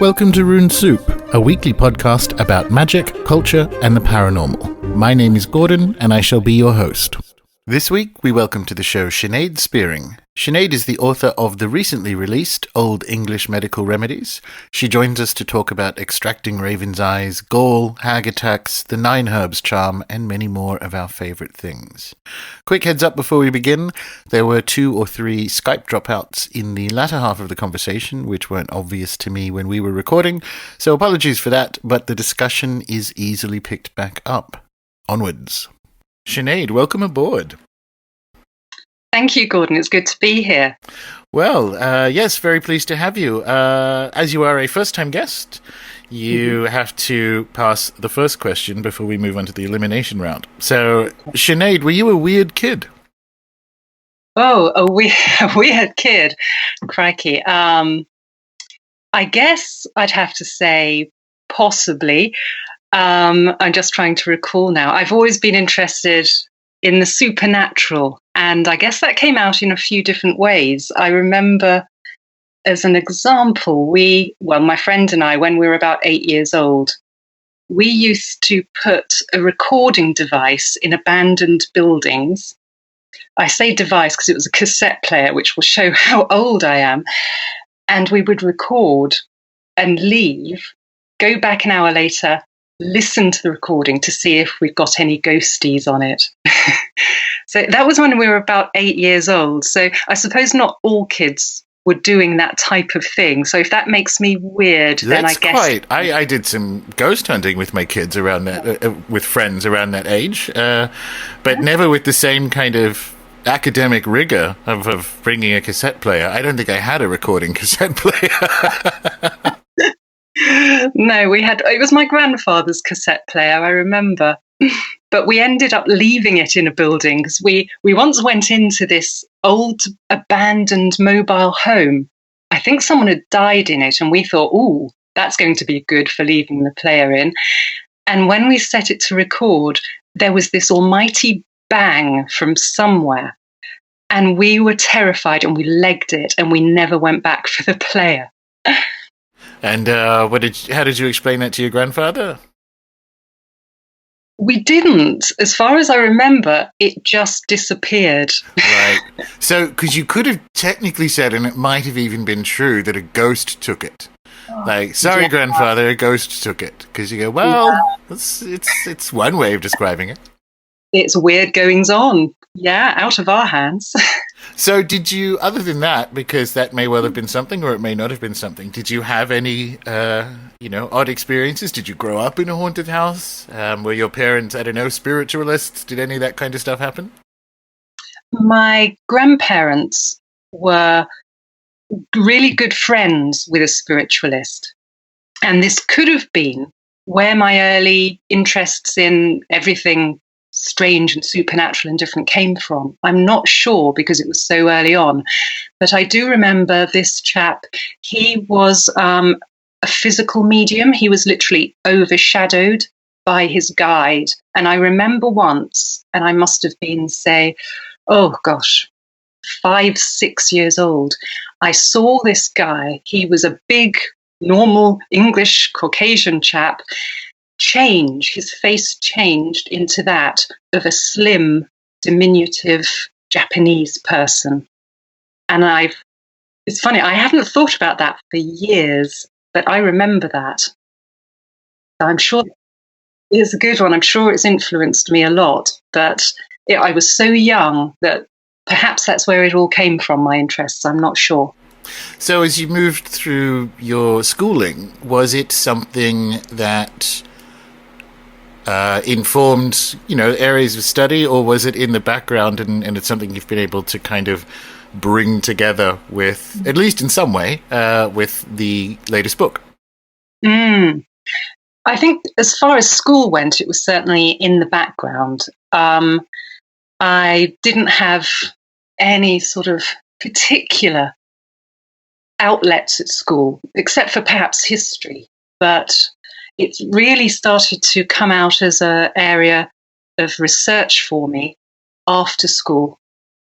Welcome to Rune Soup, a weekly podcast about magic, culture, and the paranormal. My name is Gordon, and I shall be your host. This week, we welcome to the show Sinéad Spearing. Sinéad is the author of the recently released Old English Medical Remedies. She joins us to talk about extracting raven's eyes, gall, hag attacks, the 9 herbs charm, and many more of our favourite things. Quick heads up before we begin, there were 2 or 3 Skype dropouts in the latter half of the conversation, which weren't obvious to me when we were recording, so apologies for that, but the discussion is easily picked back up. Onwards. Sinéad, welcome aboard. Thank you, Gordon. It's good to be here. Well, yes, very pleased to have you. As you are a first-time guest, you have to pass the first question before we move on to the elimination round. So, Sinéad, were you a weird kid? Oh, a weird kid. Crikey. I guess I'd have to say possibly. I'm just trying to recall now. I've always been interested in the supernatural, and I guess that came out in a few different ways. I remember, as an example, my friend and I, when we were about 8 years old, we used to put a recording device in abandoned buildings. I say device because it was a cassette player, which will show how old I am. And we would record and leave, go back an hour later, listen to the recording to see if we've got any ghosties on it. So that was when we were about 8 years old. So I suppose not all kids were doing that type of thing. So if that makes me weird, then I guess... I did some ghost hunting with my kids around that, with friends around that age, but never with the same kind of academic rigor of bringing a cassette player. I don't think I had a recording cassette player. No, it was my grandfather's cassette player, I remember. But we ended up leaving it in a building because we once went into this old abandoned mobile home. I think someone had died in it, and we thought, ooh, that's going to be good for leaving the player in. And when we set it to record, there was this almighty bang from somewhere. And we were terrified, and we legged it, and we never went back for the player. And how did you explain that to your grandfather? We didn't. As far as I remember, it just disappeared. Right. So, because you could have technically said, and it might have even been true, that a ghost took it. Like, sorry, grandfather, a ghost took it. Because you go, well, it's one way of describing it. It's weird goings on. Yeah, out of our hands. So did you, other than that, because that may well have been something or it may not have been something, did you have any, odd experiences? Did you grow up in a haunted house? Were your parents, spiritualists? Did any of that kind of stuff happen? My grandparents were really good friends with a spiritualist. And this could have been where my early interests in everything strange and supernatural and different came from. I'm not sure because it was so early on, but I do remember this chap. He was a physical medium. He was literally overshadowed by his guide. And I remember once, and I must have been, say, 5, 6 years old, I saw this guy. He was a big, normal English Caucasian chap. His face changed into that of a slim, diminutive Japanese person. And it's funny, I haven't thought about that for years, but I remember that. I'm sure it's a good one. I'm sure it's influenced me a lot, but I was so young that perhaps that's where it all came from, my interests. I'm not sure. So as you moved through your schooling, was it something that informed, areas of study, or was it in the background and it's something you've been able to kind of bring together with, at least in some way, with the latest book? I think as far as school went, it was certainly in the background. I didn't have any sort of particular outlets at school, except for perhaps history, but it really started to come out as an area of research for me after school.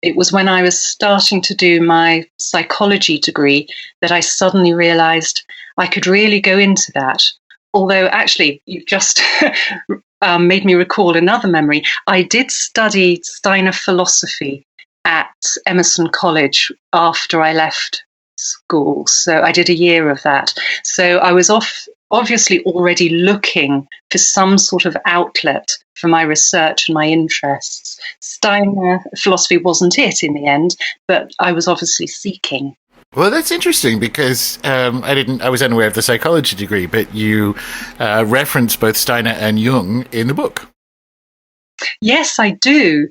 it was when I was starting to do my psychology degree that I suddenly realized I could really go into that. Although, actually, you've just made me recall another memory. I did study Steiner philosophy at Emerson College after I left school. So I did a year of that. So I was obviously already looking for some sort of outlet for my research and my interests. Steiner philosophy wasn't it in the end, but I was obviously seeking. Well, that's interesting because I was unaware of the psychology degree, but you reference both Steiner and Jung in the book. Yes, I do.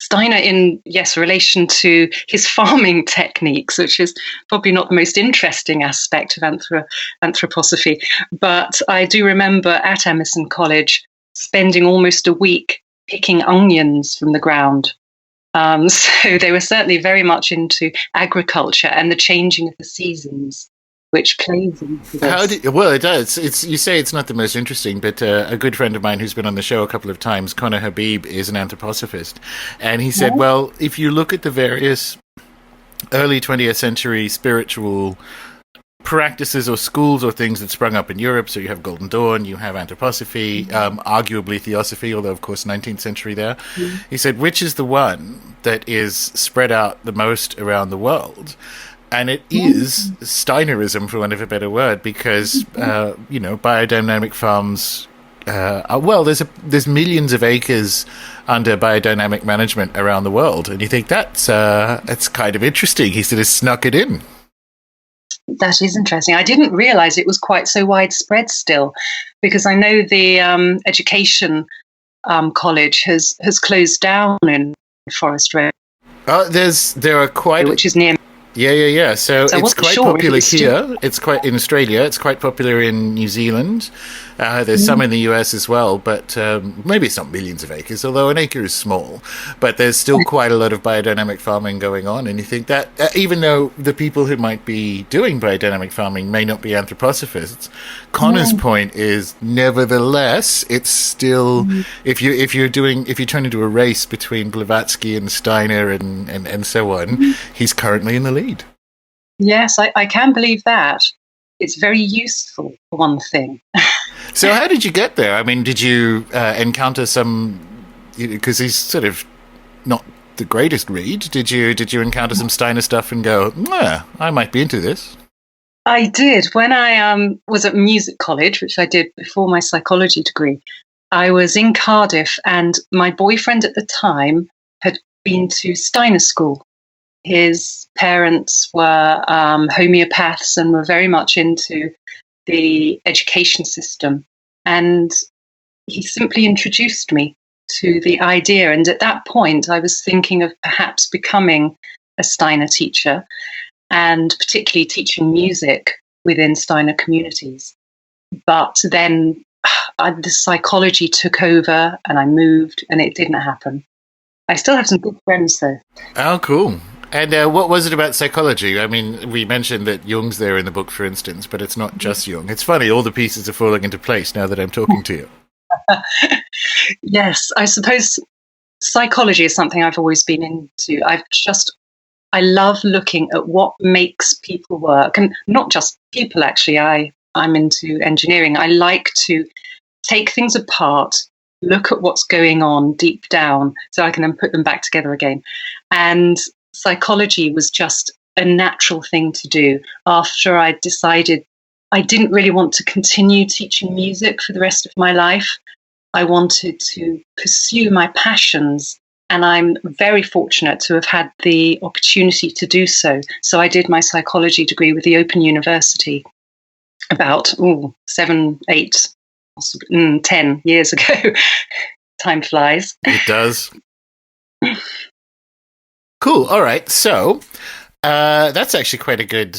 Steiner in relation to his farming techniques, which is probably not the most interesting aspect of anthroposophy. But I do remember at Emerson College spending almost a week picking onions from the ground. So they were certainly very much into agriculture and the changing of the seasons, which plays into this. Well, it does. You say it's not the most interesting, but a good friend of mine who's been on the show a couple of times, Connor Habib, is an anthroposophist. And he said, well, if you look at the various early 20th century spiritual practices or schools or things that sprung up in Europe, so you have Golden Dawn, you have anthroposophy, arguably theosophy, although of course 19th century there. He said, which is the one that is spread out the most around the world? And it is Steinerism, for want of a better word, because biodynamic farms. There's millions of acres under biodynamic management around the world, and you think that's kind of interesting. He sort of snuck it in. That is interesting. I didn't realize it was quite so widespread still, because I know the education college has closed down in Forest Road. There are quite, which is near. Yeah. So it's quite popular here. It's quite in Australia. It's quite popular in New Zealand. There's some in the US as well, but maybe it's not millions of acres, although an acre is small. But there's still quite a lot of biodynamic farming going on. And you think that even though the people who might be doing biodynamic farming may not be anthroposophists, Connor's point is, nevertheless, it's still if you turn into a race between Blavatsky and Steiner and so on, he's currently in the lead. Yes, I can believe that. It's very useful, for one thing. So how did you get there? I mean, did you encounter some, because he's sort of not the greatest read, did you encounter some Steiner stuff and go, I might be into this? I did. When I was at music college, which I did before my psychology degree, I was in Cardiff, and my boyfriend at the time had been to Steiner school. His parents were homeopaths and were very much into the education system. And he simply introduced me to the idea. And at that point, I was thinking of perhaps becoming a Steiner teacher, and particularly teaching music within Steiner communities. But then the psychology took over and I moved, and it didn't happen. I still have some good friends, though. Oh, cool. And what was it about psychology? I mean, we mentioned that Jung's there in the book, for instance, but it's not just Jung. It's funny, all the pieces are falling into place now that I'm talking to you. Yes, I suppose psychology is something I've always been into. I love looking at what makes people work, and not just people, actually. I'm into engineering. I like to take things apart, look at what's going on deep down, so I can then put them back together again. And psychology was just a natural thing to do after I decided I didn't really want to continue teaching music for the rest of my life. I wanted to pursue my passions, and I'm very fortunate to have had the opportunity to do so. So I did my psychology degree with the Open University about 7, 8, 10 years ago. Time flies. It does. Cool. All right. So that's actually quite a good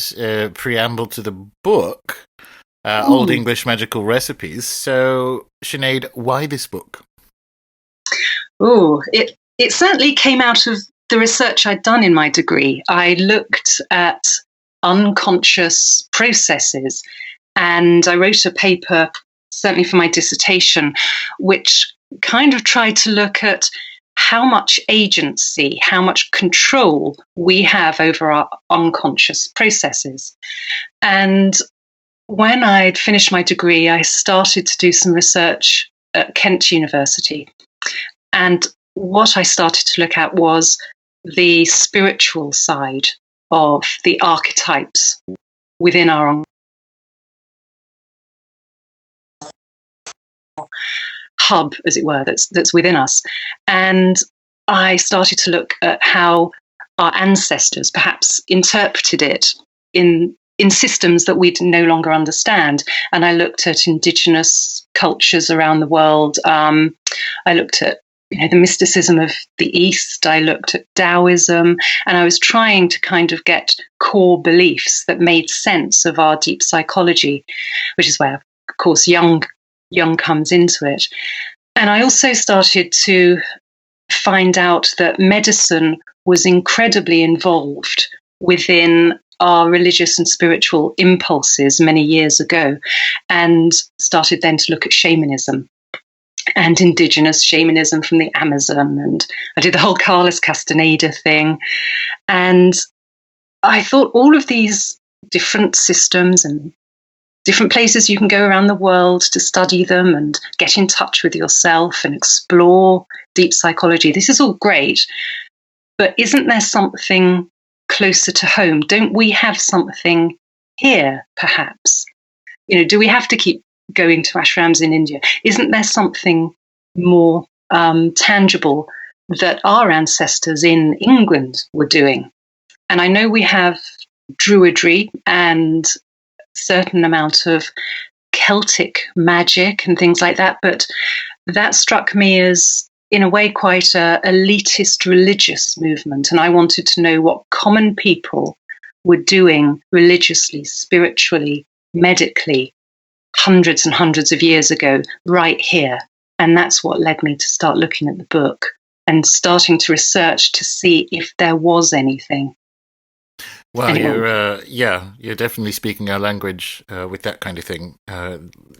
preamble to the book, Old English Medical Recipes. So, Sinead, why this book? It certainly came out of the research I'd done in my degree. I looked at unconscious processes, and I wrote a paper, certainly for my dissertation, which kind of tried to look at how much agency, how much control we have over our unconscious processes. And when I'd finished my degree, I started to do some research at Kent University. And what I started to look at was the spiritual side of the archetypes within our hub, as it were, that's within us. And I started to look at how our ancestors perhaps interpreted it in systems that we'd no longer understand. And I looked at indigenous cultures around the world. I looked at the mysticism of the East. I looked at Taoism, and I was trying to kind of get core beliefs that made sense of our deep psychology, which is where, of course, Jung comes into it. And I also started to find out that medicine was incredibly involved within our religious and spiritual impulses many years ago, and started then to look at shamanism and indigenous shamanism from the Amazon. And I did the whole Carlos Castaneda thing. And I thought all of these different systems and different places you can go around the world to study them and get in touch with yourself and explore deep psychology. This is all great, but isn't there something closer to home? Don't we have something here, perhaps? Do we have to keep going to ashrams in India? Isn't there something more tangible that our ancestors in England were doing? And I know we have druidry and certain amount of Celtic magic and things like that, but that struck me as, in a way, quite a elitist religious movement. And I wanted to know what common people were doing religiously, spiritually, medically, hundreds and hundreds of years ago, right here. And that's what led me to start looking at the book and starting to research to see if there was anything. Well, you're definitely speaking our language with that kind of thing.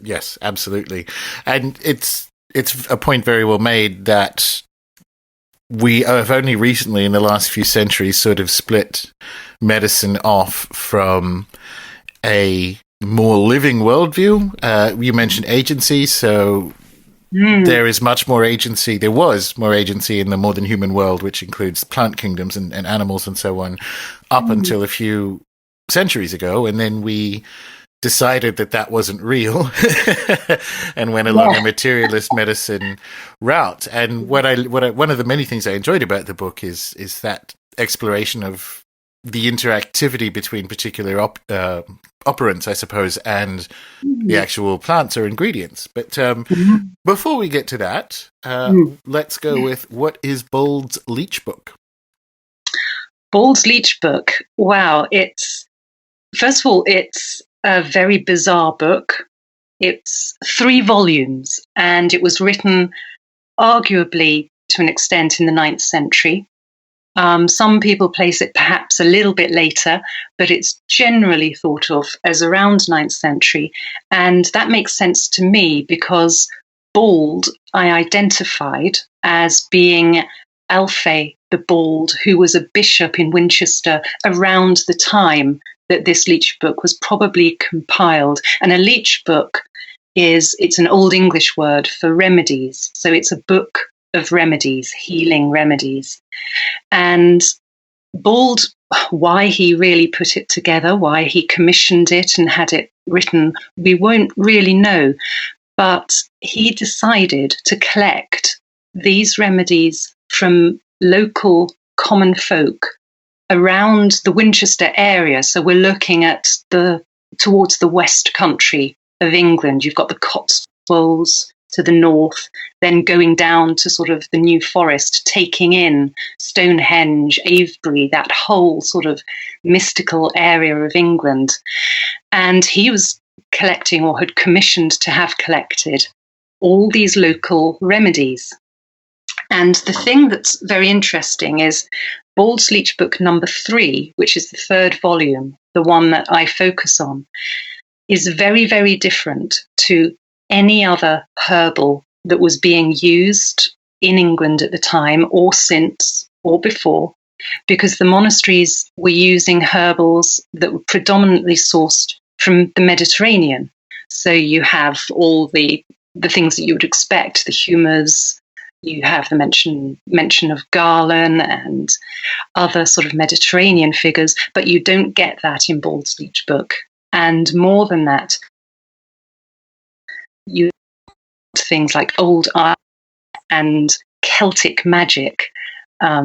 Yes, absolutely. And it's a point very well made that we have only recently, in the last few centuries, sort of split medicine off from a more living worldview. You mentioned agency, so there is much more agency. There was more agency in the more than human world, which includes plant kingdoms and animals and so on, up until a few centuries ago. And then we decided that wasn't real and went along a materialist medicine route. And one of the many things I enjoyed about the book is that exploration of the interactivity between particular operants, I suppose, and the actual plants or ingredients. But before we get to that, let's go with, what is Bold's Leech Book? Bold's Leech Book. Wow. First of all, it's a very bizarre book. It's 3 volumes, and it was written arguably to an extent in the 9th century. Some people place it perhaps a little bit later, but it's generally thought of as around 9th century. And that makes sense to me because Bold I identified as being Alfé the Bald, who was a bishop in Winchester around the time that this leech book was probably compiled. And a leech book it's an Old English word for remedies. So it's a book of remedies, healing remedies. And Bald, why he really put it together, why he commissioned it and had it written, we won't really know. But he decided to collect these remedies from local common folk around the Winchester area. So we're looking at towards the West Country of England. You've got the Cotswolds to the north, then going down to sort of the New Forest, taking in Stonehenge, Avebury, that whole sort of mystical area of England. And he was collecting, or had commissioned to have collected, all these local remedies. And the thing that's very interesting is Bald's Leech Book number 3, which is the 3rd volume, the one that I focus on, is very, very different to any other herbal that was being used in England at the time, or since, or before, because the monasteries were using herbals that were predominantly sourced from the Mediterranean. So you have all the things that you would expect, the humours, you have the mention of garland and other sort of Mediterranean figures, but you don't get that in Bald's Leech Book. And more than that, you things like Old Ireland and Celtic magic.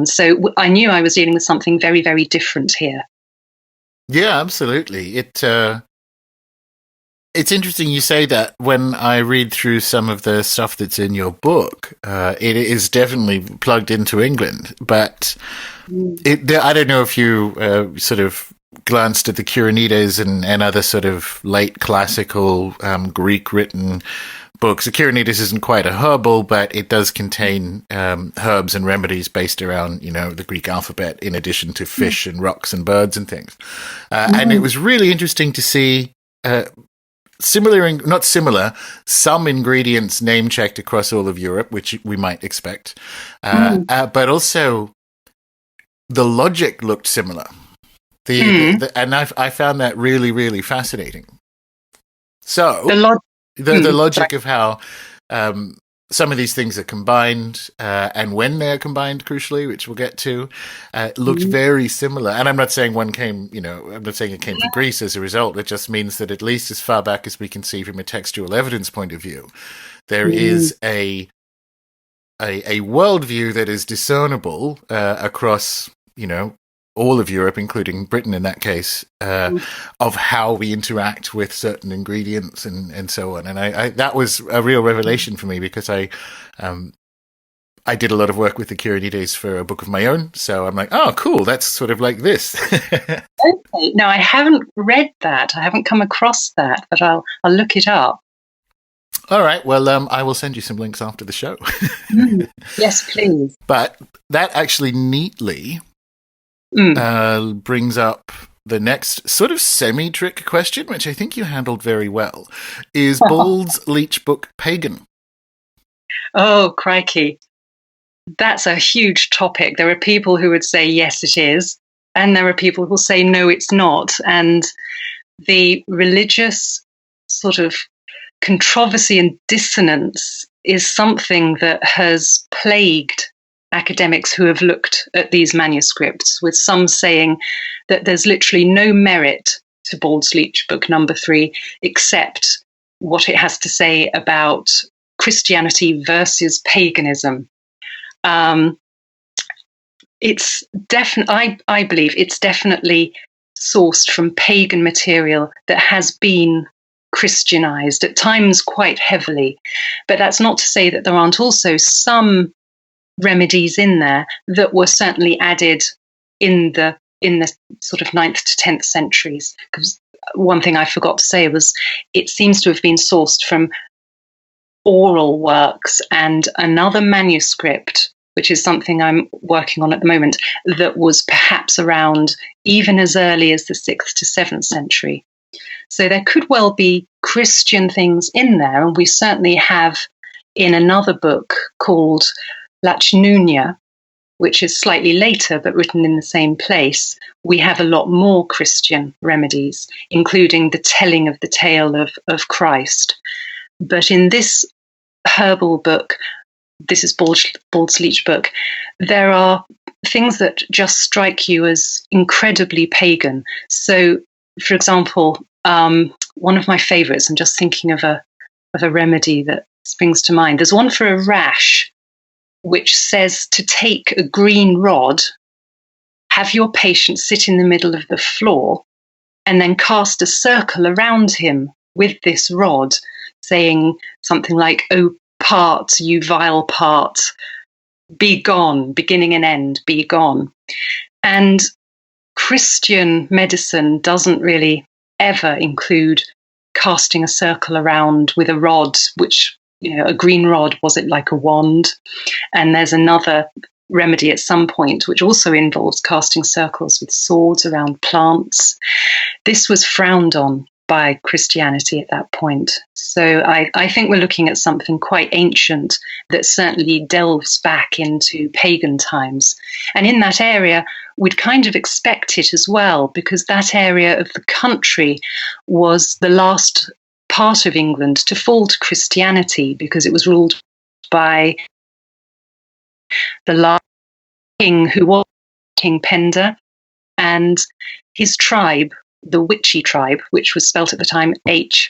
So I knew I was dealing with something very, very different here. Yeah, absolutely. It's interesting you say that. When I read through some of the stuff that's in your book, it is definitely plugged into England. But I don't know if you sort of glanced at the Curenides and other sort of late classical Greek-written books. The Curenides isn't quite a herbal, but it does contain herbs and remedies based around, the Greek alphabet, in addition to fish and rocks and birds and things. And it was really interesting to see some ingredients name-checked across all of Europe, which we might expect, but also the logic looked similar. And I found that really, really fascinating. So the logic of how some of these things are combined, and when they're combined, crucially, which we'll get to, looked very similar. And I'm not saying one came, I'm not saying it came from Greece as a result. It just means that at least as far back as we can see from a textual evidence point of view, there is a worldview that is discernible across, all of Europe, including Britain in that case, of how we interact with certain ingredients and so on. And I that was a real revelation for me, because I did a lot of work with the Curenides for a book of my own. So I'm like, oh, cool, that's sort of like this. Okay. No, I haven't read that. I haven't come across that, but I'll look it up. All right. Well, I will send you some links after the show. Yes, please. But that actually neatly brings up the next sort of semi-trick question, which I think you handled very well. Is Bald's Leech Book pagan? Oh, crikey. That's a huge topic. There are people who would say, yes, it is. And there are people who will say, no, it's not. And the religious sort of controversy and dissonance is something that has plagued academics who have looked at these manuscripts, with some saying that there's literally no merit to Bald's Leech Book number 3, except what it has to say about Christianity versus paganism. It's definitely, I believe it's definitely sourced from pagan material that has been Christianized, at times quite heavily. But that's not to say that there aren't also some remedies in there that were certainly added in the sort of 9th to 10th centuries. Because one thing I forgot to say was it seems to have been sourced from oral works and another manuscript, which is something I'm working on at the moment, that was perhaps around even as early as the 6th to 7th century. So there could well be Christian things in there, and we certainly have in another book called Lachnunia, which is slightly later but written in the same place. We have a lot more Christian remedies, including the telling of the tale of Christ. But in this herbal book, this is Bald's Leech Book, there are things that just strike you as incredibly pagan. So, for example, one of my favourites, I'm just thinking of a remedy that springs to mind. There's one for a rash, which says to take a green rod, have your patient sit in the middle of the floor, and then cast a circle around him with this rod, saying something like, "Oh, part, you vile part, be gone, beginning and end, be gone." And Christian medicine doesn't really ever include casting a circle around with a rod, which, a green rod, was it like a wand? And there's another remedy at some point which also involves casting circles with swords around plants. This was frowned on by Christianity at that point. So I think we're looking at something quite ancient that certainly delves back into pagan times. And in that area, we'd kind of expect it as well, because that area of the country was the last part of England to fall to Christianity, because it was ruled by the last king, who was King Penda, and his tribe, the Witchy tribe, which was spelt at the time Hwicce,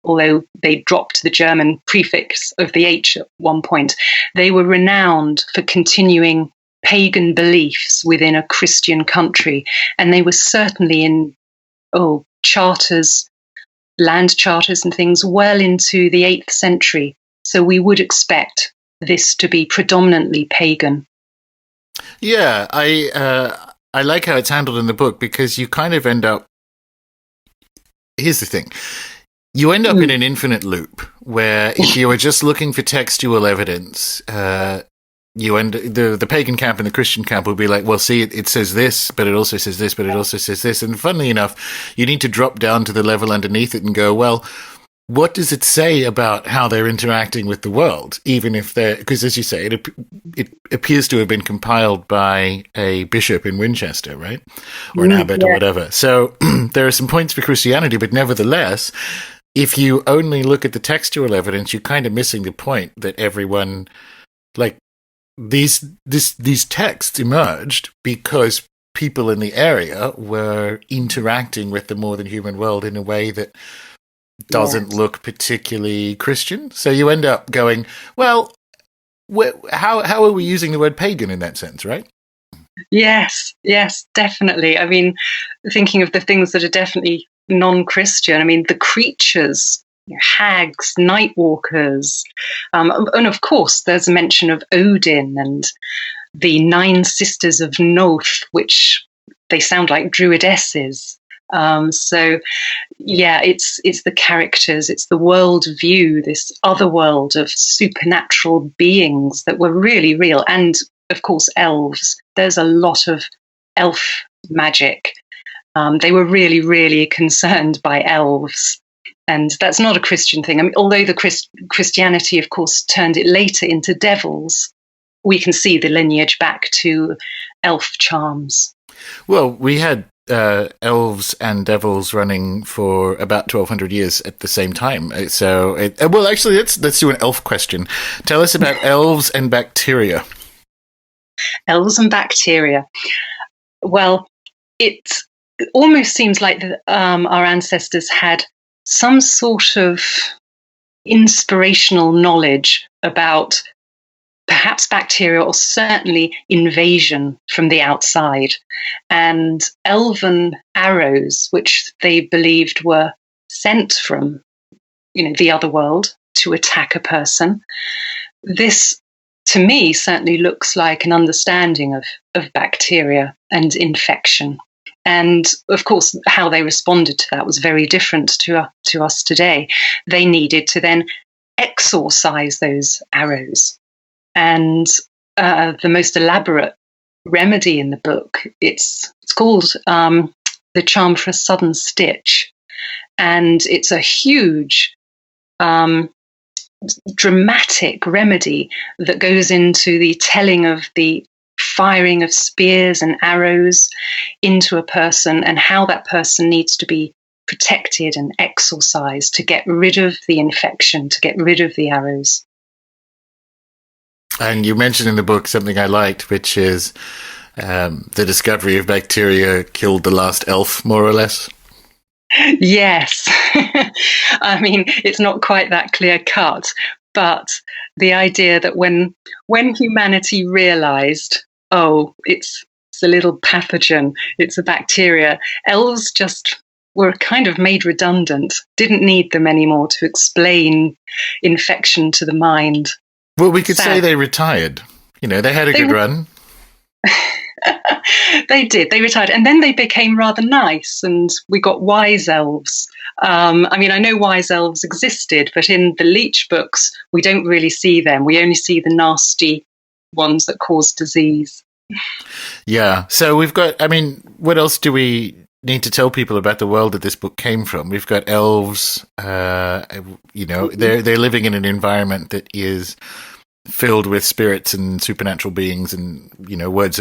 although they dropped the German prefix of the H at one point. They were renowned for continuing pagan beliefs within a Christian country, and they were certainly in charters, land charters and things well into the 8th century. So we would expect this to be predominantly pagan. Yeah, I like how it's handled in the book, because you kind of end up... Here's the thing. You end up in an infinite loop where if you were just looking for textual evidence, the pagan camp and the Christian camp would be like, well, see, it says this, but it also says this, but it also says this. And funnily enough, you need to drop down to the level underneath it and go, well, what does it say about how they're interacting with the world? Even if they're... Because as you say, it appears to have been compiled by a bishop in Winchester, right? Or an abbot or whatever. So there are some points for Christianity, but nevertheless, if you only look at the textual evidence, you're kind of missing the point that everyone... Like, these texts emerged because people in the area were interacting with the more than human world in a way that doesn't look particularly Christian. So you end up going, well, how are we using the word pagan in that sense, right? Yes, definitely. I mean, thinking of the things that are definitely non-Christian, I mean, the creatures, hags, Nightwalkers, and of course there's a mention of Odin and the 9 sisters of Noth, which they sound like druidesses. So, yeah, it's the characters, it's the world view, this other world of supernatural beings that were really real. And, of course, elves. There's a lot of elf magic. They were really, really concerned by elves. And that's not a Christian thing. I mean, although the Christianity, of course, turned it later into devils, we can see the lineage back to elf charms. Well, we had elves and devils running for about 1,200 years at the same time. So, well, actually, let's do an elf question. Tell us about elves and bacteria. Elves and bacteria. Well, it almost seems like our ancestors had some sort of inspirational knowledge about perhaps bacteria, or certainly invasion from the outside. And elven arrows, which they believed were sent from, the other world to attack a person. This, to me, certainly looks like an understanding of bacteria and infection. And of course, how they responded to that was very different to us today. They needed to then exorcise those arrows. And the most elaborate remedy in the book, it's called The Charm for a Sudden Stitch. And it's a huge, dramatic remedy that goes into the telling of the firing of spears and arrows into a person, and how that person needs to be protected and exorcised to get rid of the infection, to get rid of the arrows. And you mentioned in the book something I liked, which is the discovery of bacteria killed the last elf, more or less. Yes. I mean, it's not quite that clear cut, but the idea that when humanity realized, it's a little pathogen, it's a bacteria, elves just were kind of made redundant, didn't need them anymore to explain infection to the mind. Well, we could say they retired. They had a good run. They did. They retired. And then they became rather nice, and we got wise elves. I mean, I know wise elves existed, but in the Leech books, we don't really see them. We only see the nasty ones that cause disease. Yeah. So we've got, what else do we need to tell people about the world that this book came from. We've got elves, they're living in an environment that is filled with spirits and supernatural beings and,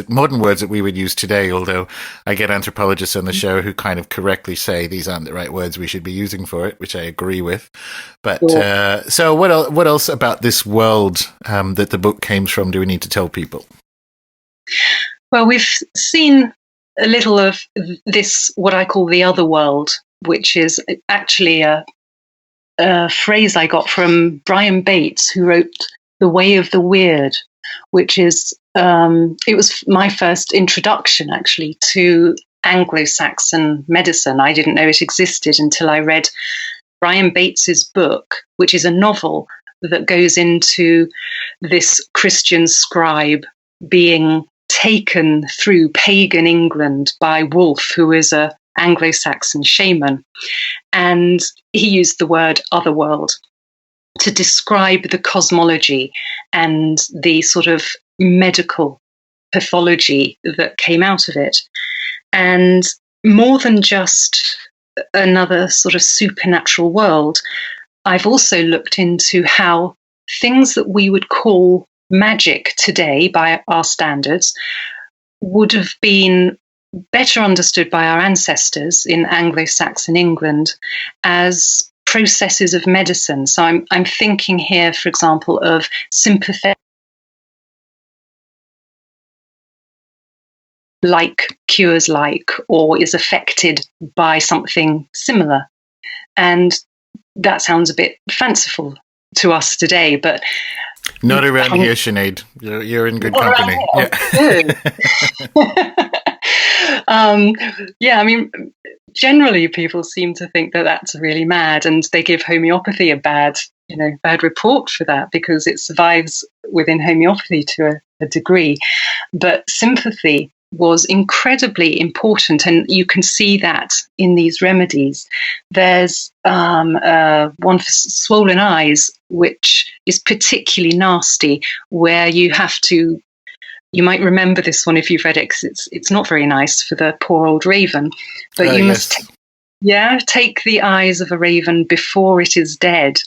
modern words that we would use today, although I get anthropologists on the show who kind of correctly say these aren't the right words we should be using for it, which I agree with. But so what else about this world that the book came from do we need to tell people? Well, we've seen a little of this, what I call the Otherworld, which is actually a phrase I got from Brian Bates, who wrote The Way of the Weird, which is, it was my first introduction actually to Anglo-Saxon medicine. I didn't know it existed until I read Brian Bates's book, which is a novel that goes into this Christian scribe being taken through pagan England by Wolf, who is a Anglo-Saxon shaman. And he used the word Otherworld to describe the cosmology and the sort of medical pathology that came out of it. And more than just another sort of supernatural world, I've also looked into how things that we would call magic today by our standards would have been better understood by our ancestors in Anglo-Saxon England as processes of medicine. So I'm thinking here, for example, of sympathy, like cures like, or is affected by something similar. And that sounds a bit fanciful to us today, but not around here, Sinead. You're in good company. Yeah. I mean, generally people seem to think that that's really mad, and they give homeopathy a bad report for that because it survives within homeopathy to a degree. But sympathy was incredibly important, and you can see that in these remedies. There's one for swollen eyes, which is particularly nasty, where you might remember this one if you've read it, because it's not very nice for the poor old raven, but you must take the eyes of a raven before it is dead,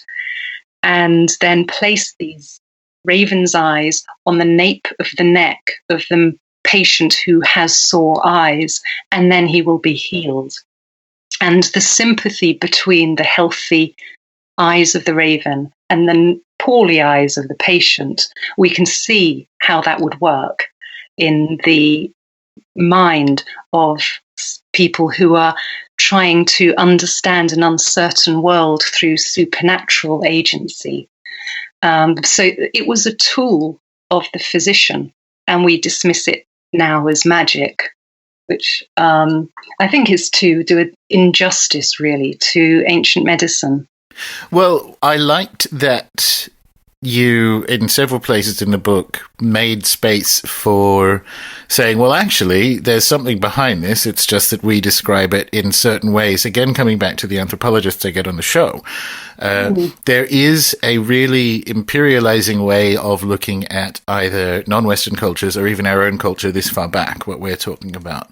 and then place these raven's eyes on the nape of the neck of the patient who has sore eyes, and then he will be healed. And the sympathy between the healthy eyes of the raven and the poorly eyes of the patient, we can see how that would work in the mind of people who are trying to understand an uncertain world through supernatural agency. So it was a tool of the physician, and we dismiss it now as magic, which I think is to do an injustice, really, to ancient medicine. Well, I liked that you, in several places in the book, made space for saying, well, actually, there's something behind this. It's just that we describe it in certain ways. Again, coming back to the anthropologists I get on the show, there is a really imperializing way of looking at either non-Western cultures or even our own culture this far back, what we're talking about,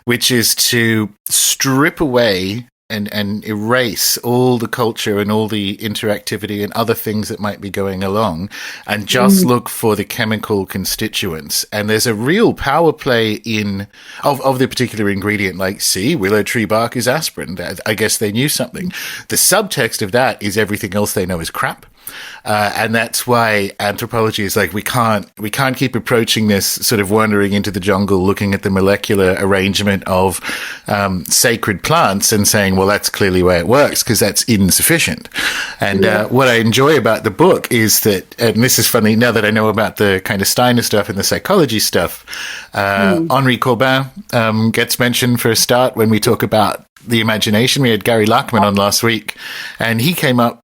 which is to strip away and erase all the culture and all the interactivity and other things that might be going along and just look for the chemical constituents. And there's a real power play of the particular ingredient, like, see, willow tree bark is aspirin. I guess they knew something. The subtext of that is everything else they know is crap. And that's why anthropology is like, we can't keep approaching this sort of wandering into the jungle, looking at the molecular arrangement of sacred plants and saying, well, that's clearly the way it works, because that's insufficient. And what I enjoy about the book is that, and this is funny now that I know about the kind of Steiner stuff and the psychology stuff, Henri Corbin gets mentioned for a start when we talk about the imagination. We had Gary Lachman on last week, and he came up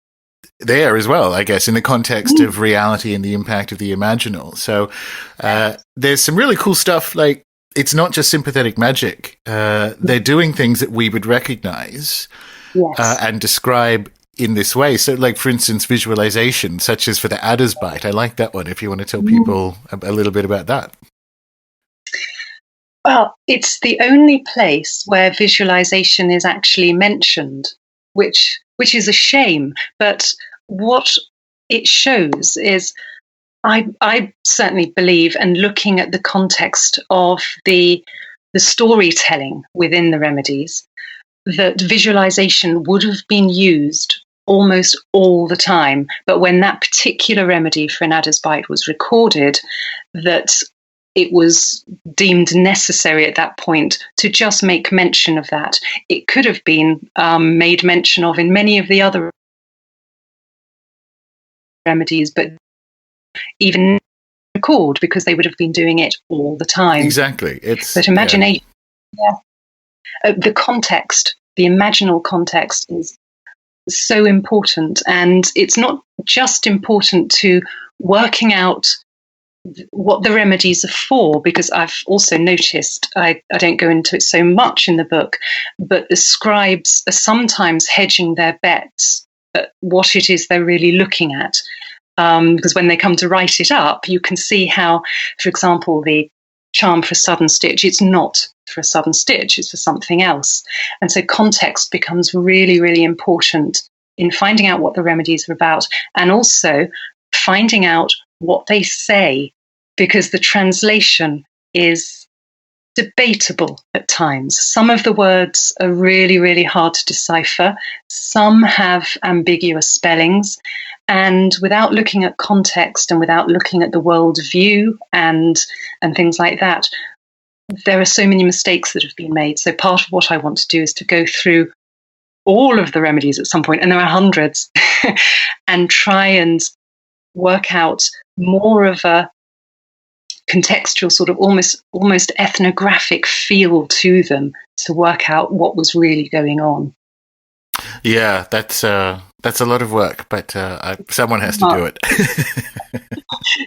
there as well, I guess, in the context of reality and the impact of the imaginal. So there's some really cool stuff. Like, it's not just sympathetic magic. They're doing things that we would recognize and describe in this way. So, like, for instance, visualization, such as for the adder's bite. I like that one, if you want to tell people a little bit about that. Well, it's the only place where visualization is actually mentioned, which is a shame. But what it shows is, I certainly believe, and looking at the context of the storytelling within the remedies, that visualization would have been used almost all the time. But when that particular remedy for an adder's bite was recorded, that it was deemed necessary at that point to just make mention of that. It could have been made mention of in many of the other remedies, but even record, because they would have been doing it all the time. Exactly. But imagination, the context, the imaginal context is so important. And it's not just important to working out what the remedies are for, because I've also noticed, I don't go into it so much in the book, but the scribes are sometimes hedging their bets at what it is they're really looking at. Because when they come to write it up, you can see how, for example, the charm for a sudden stitch, it's not for a sudden stitch, it's for something else. And so context becomes really, really important in finding out what the remedies are about, and also finding out what they say, because the translation is debatable at times. Some of the words are really, really hard to decipher. Some have ambiguous spellings. And without looking at context and without looking at the world view and things like that, there are so many mistakes that have been made. So part of what I want to do is to go through all of the remedies at some point, and there are hundreds, and try and work out more of a contextual, sort of almost ethnographic feel to them, to work out what was really going on. Yeah, that's a lot of work, but someone has to do it.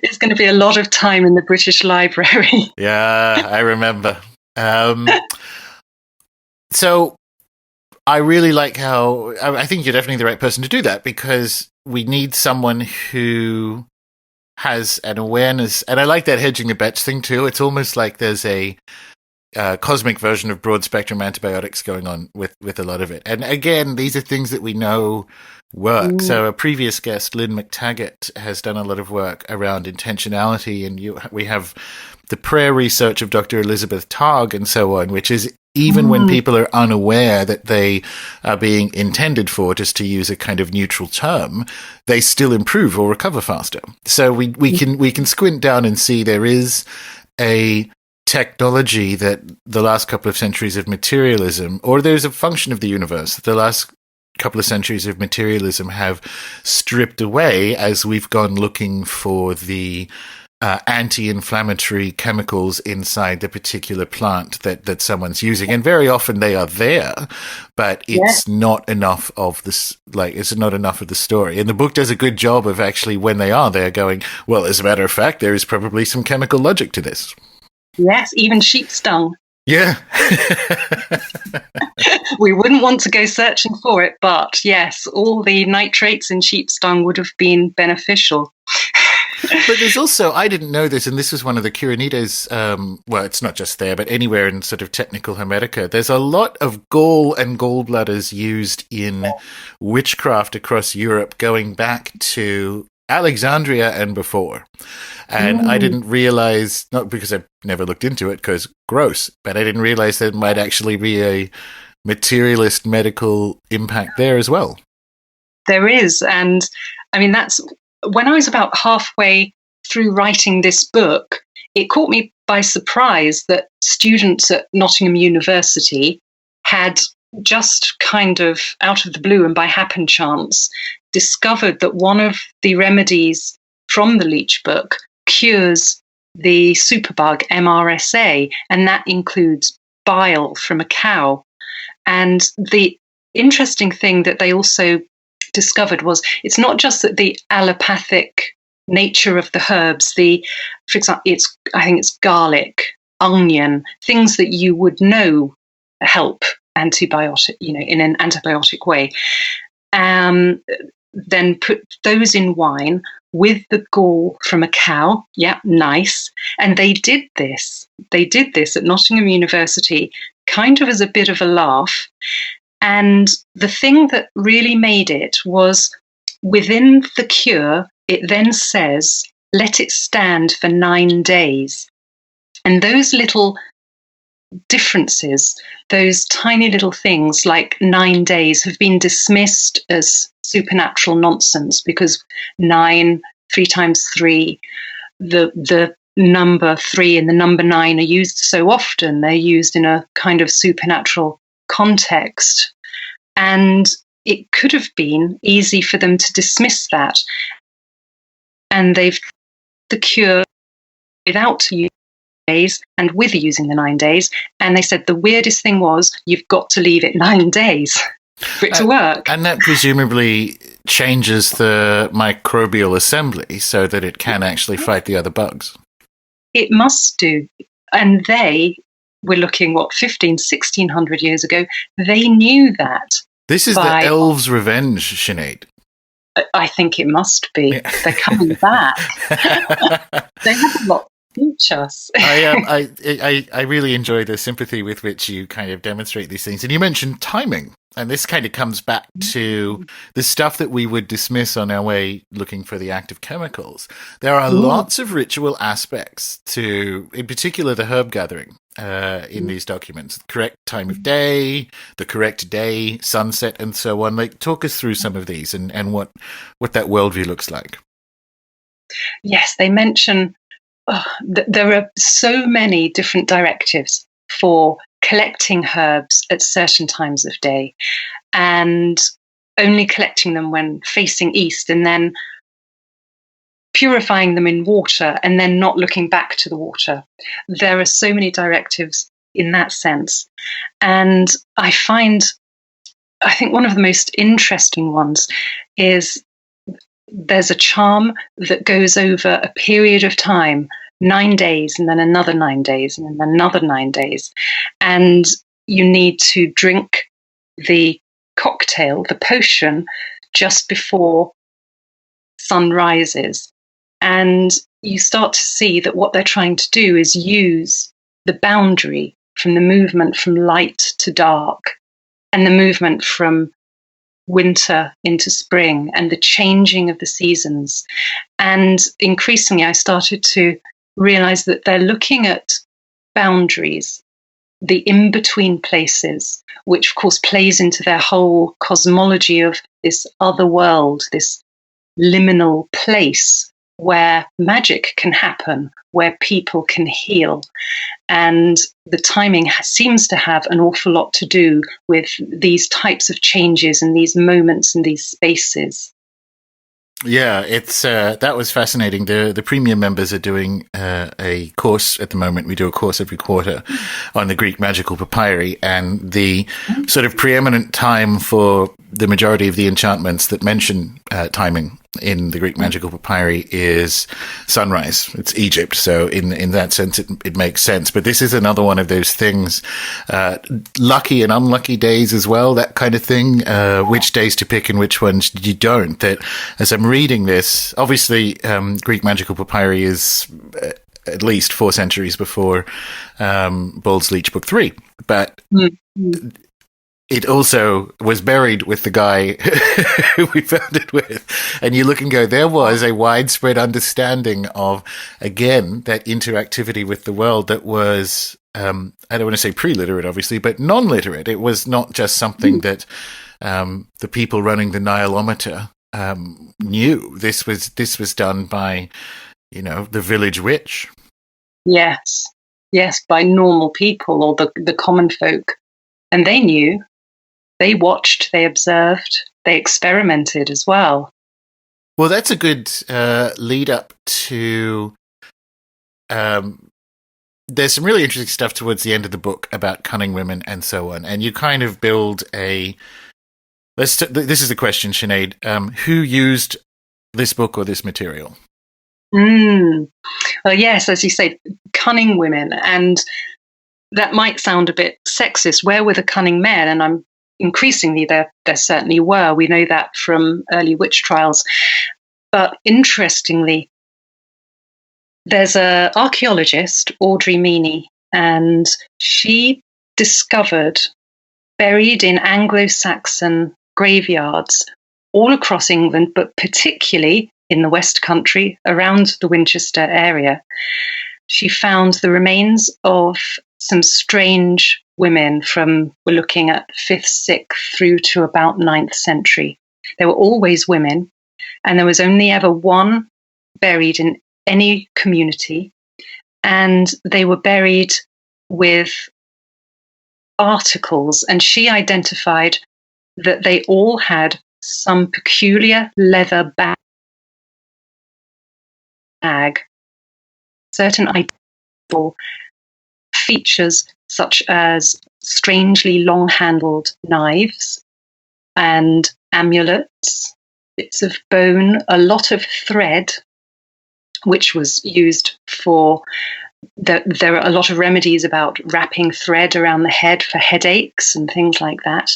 It's going to be a lot of time in the British Library. Yeah, I remember. So I really like how, I think you're definitely the right person to do that, because we need someone who has an awareness. And I like that hedging the bets thing too. It's almost like there's a cosmic version of broad spectrum antibiotics going on with a lot of it. And again, these are things that we know work. So a previous guest, Lynn McTaggart, has done a lot of work around intentionality, and we have the prayer research of Dr. Elizabeth Targ and so on, which is even when people are unaware that they are being intended for, just to use a kind of neutral term, they still improve or recover faster. So we can squint down and see there is a technology that the last couple of centuries of materialism, or there's a function of the universe, the last couple of centuries of materialism have stripped away as we've gone looking for the anti-inflammatory chemicals inside the particular plant that someone's using. And very often they are there, but it's not enough of this, it's not enough of the story. And the book does a good job of actually, when they are there, going, well, as a matter of fact, there is probably some chemical logic to this. Yes, even sheep stung. Yeah. We wouldn't want to go searching for it, but yes, all the nitrates in sheep stung would have been beneficial. But there's also, I didn't know this, and this was one of the Curanides, well, it's not just there, but anywhere in sort of technical Hermetica, there's a lot of gall and gallbladders used in witchcraft across Europe, going back to Alexandria and before. And I didn't realize, not because I've never looked into it, because gross, but I didn't realize there might actually be a materialist medical impact there as well. There is. And I mean, that's when I was about halfway through writing this book, it caught me by surprise that students at Nottingham University had just kind of out of the blue and by happen chance discovered that one of the remedies from the Leech book cures the superbug MRSA, and that includes bile from a cow. And the interesting thing that they also discovered was it's not just that the allopathic nature of the herbs, for example, I think it's garlic, onion, things that you would know help antibiotic, in an antibiotic way. then put those in wine with the gall from a cow. Yeah, nice. And they did this. They did this at Nottingham University, kind of as a bit of a laugh. And the thing that really made it was within the cure, it then says, let it stand for 9 days. And those little differences, those tiny little things like 9 days, have been dismissed as supernatural nonsense because 9, 3 times 3, the number 3 and the number 9 are used so often. They're used in a kind of supernatural context. And it could have been easy for them to dismiss that. And they've the cure without using days and with using the 9 days. And they said the weirdest thing was you've got to leave it 9 days for it to work. And that presumably changes the microbial assembly so that it can actually fight the other bugs. It must do. And they were looking, 1600 years ago. They knew that. This is the Elves' revenge, Sinead. I think it must be. Yeah. They're coming back. They have a lot to teach us. I really enjoy the sympathy with which you kind of demonstrate these things. And you mentioned timing. And this kind of comes back to the stuff that we would dismiss on our way looking for the active chemicals. There are lots of ritual aspects to, in particular, the herb gathering in these documents. The correct time of day, the correct day, sunset, and so on. Like, talk us through some of these and what that worldview looks like. Yes, they mention there are so many different directives for collecting herbs at certain times of day and only collecting them when facing east and then purifying them in water and then not looking back to the water. There are so many directives in that sense. And I think one of the most interesting ones is there's a charm that goes over a period of time, 9 days, and then another 9 days, and then another 9 days. And you need to drink the cocktail, the potion, just before sun rises. And you start to see that what they're trying to do is use the boundary from the movement from light to dark and the movement from winter into spring and the changing of the seasons. And increasingly, I started to realize that they're looking at boundaries, the in-between places, which of course plays into their whole cosmology of this other world, this liminal place where magic can happen, where people can heal. And the timing seems to have an awful lot to do with these types of changes and these moments and these spaces. Yeah, it's that was fascinating. The premium members are doing a course at the moment. We do a course every quarter on the Greek magical papyri, and the sort of preeminent time for the majority of the enchantments that mention timing in the Greek magical papyri is sunrise. It's Egypt, so in that sense, it makes sense. But this is another one of those things, lucky and unlucky days as well, that kind of thing, which days to pick and which ones you don't. That as I'm reading this, obviously Greek magical papyri is at least 4 centuries before Bald's Leech Book 3, but it also was buried with the guy who we found it with. And you look and go, there was a widespread understanding of, again, that interactivity with the world that was, I don't want to say pre-literate, obviously, but non-literate. It was not just something that the people running the Nihilometer knew. This was done by, the village witch. Yes, by normal people or the common folk. And they knew. They watched, they observed, they experimented as well. Well, that's a good lead up to... there's some really interesting stuff towards the end of the book about cunning women and so on. And you kind of build a... this is the question, Sinead. Who used this book or this material? Well, yes, as you say, cunning women. And that might sound a bit sexist. Where were the cunning men? And I'm increasingly there certainly were. We know that from early witch trials. But interestingly, there's an archaeologist, Audrey Meany, and she discovered, buried in Anglo-Saxon graveyards all across England, but particularly in the West Country, around the Winchester area, she found the remains of some strange women from, we're looking at 5th, 6th through to about 9th century. They were always women, and there was only ever one buried in any community, and they were buried with articles, and she identified that they all had some peculiar leather bag, certain identifiable features such as strangely long-handled knives and amulets, bits of bone, a lot of thread, which was used for there are a lot of remedies about wrapping thread around the head for headaches and things like that.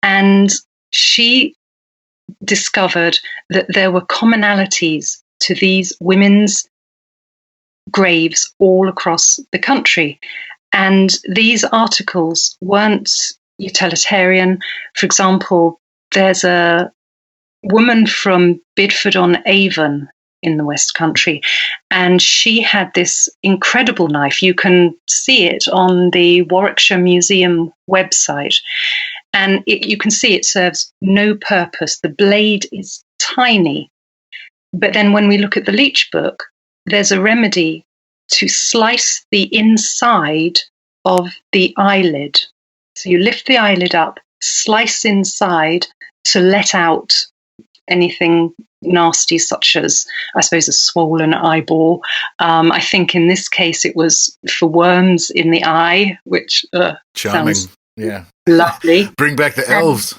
And she discovered that there were commonalities to these women's graves all across the country. And these articles weren't utilitarian. For example, there's a woman from Bidford-on-Avon in the West Country, and she had this incredible knife. You can see it on the Warwickshire Museum website, and you can see it serves no purpose. The blade is tiny. But then when we look at the Leech Book, there's a remedy to slice the inside of the eyelid. So you lift the eyelid up, slice inside to let out anything nasty, such as, I suppose, a swollen eyeball. I think in this case it was for worms in the eye, which charming, sounds lovely. Bring back the elves.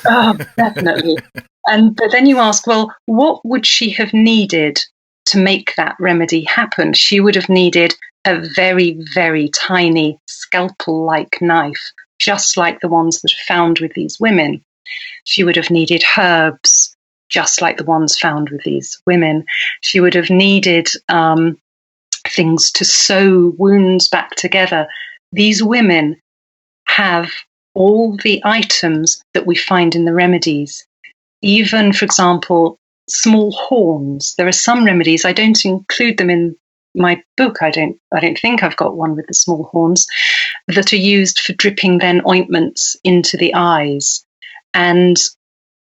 Oh, definitely. But then you ask, well, what would she have needed to make that remedy happen? She would have needed a very, very tiny scalpel-like knife, just like the ones that are found with these women. She would have needed herbs, just like the ones found with these women. She would have needed things to sew wounds back together. These women have all the items that we find in the remedies. Even, for example, small horns. There are some remedies, I don't include them in my book. I don't think I've got one with the small horns, that are used for dripping then ointments into the eyes. And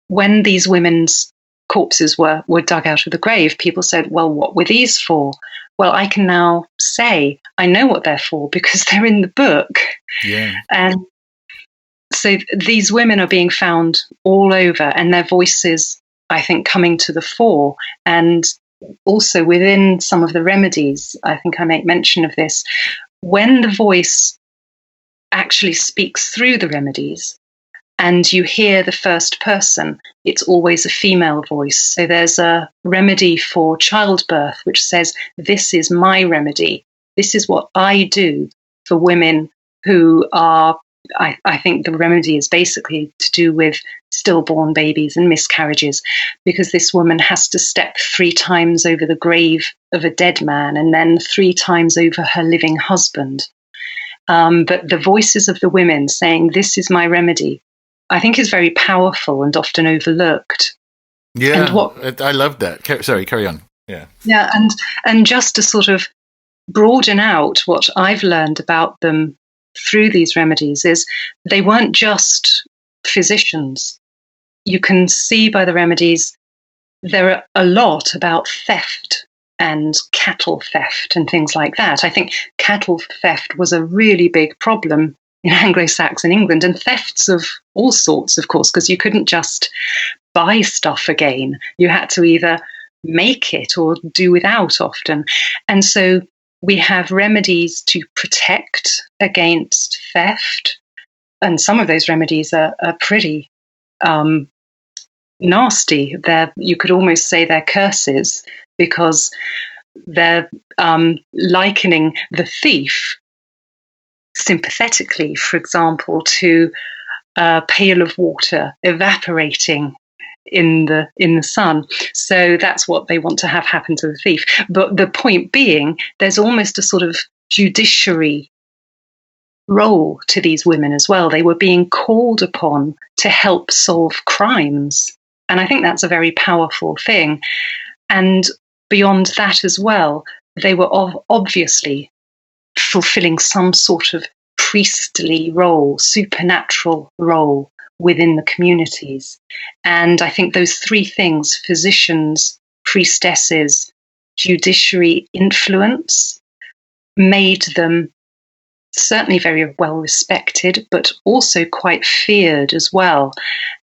when these women's corpses were dug out of the grave, people said, well, what were these for? Well, I can now say I know what they're for because they're in the book. Yeah. And so these women are being found all over, and their voices, I think, coming to the fore. And also within some of the remedies, I think I make mention of this, when the voice actually speaks through the remedies, and you hear the first person, it's always a female voice. So there's a remedy for childbirth which says, this is my remedy. This is what I do for women who are, I think the remedy is basically to do with stillborn babies and miscarriages, because this woman has to step 3 times over the grave of a dead man and then 3 times over her living husband. But the voices of the women saying, this is my remedy, I think is very powerful and often overlooked. Yeah, and I love that. Sorry, carry on. Yeah. Yeah, and just to sort of broaden out what I've learned about them through these remedies is they weren't just physicians. You can see by the remedies there are a lot about theft and cattle theft and things like that. I think cattle theft was a really big problem in Anglo-Saxon England, and thefts of all sorts, of course, because you couldn't just buy stuff again. You had to either make it or do without often. And so we have remedies to protect against theft, and some of those remedies are pretty nasty. You could almost say they're curses, because they're likening the thief sympathetically, for example, to a pail of water evaporating in the sun. So that's what they want to have happen to the thief. But the point being, there's almost a sort of judiciary role to these women as well. They were being called upon to help solve crimes. And I think that's a very powerful thing. And beyond that as well, they were obviously fulfilling some sort of priestly role, supernatural role within the communities. And I think those three things, physicians, priestesses, judiciary influence, made them certainly very well respected, but also quite feared as well.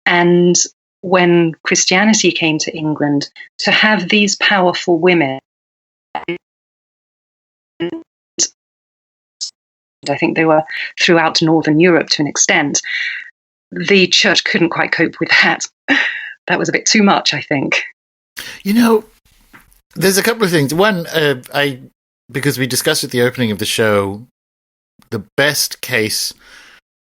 And when Christianity came to England, to have these powerful women, I think they were throughout Northern Europe to an extent, the church couldn't quite cope with that. That was a bit too much, I think. You know, there's a couple of things. One, because we discussed at the opening of the show, the best case,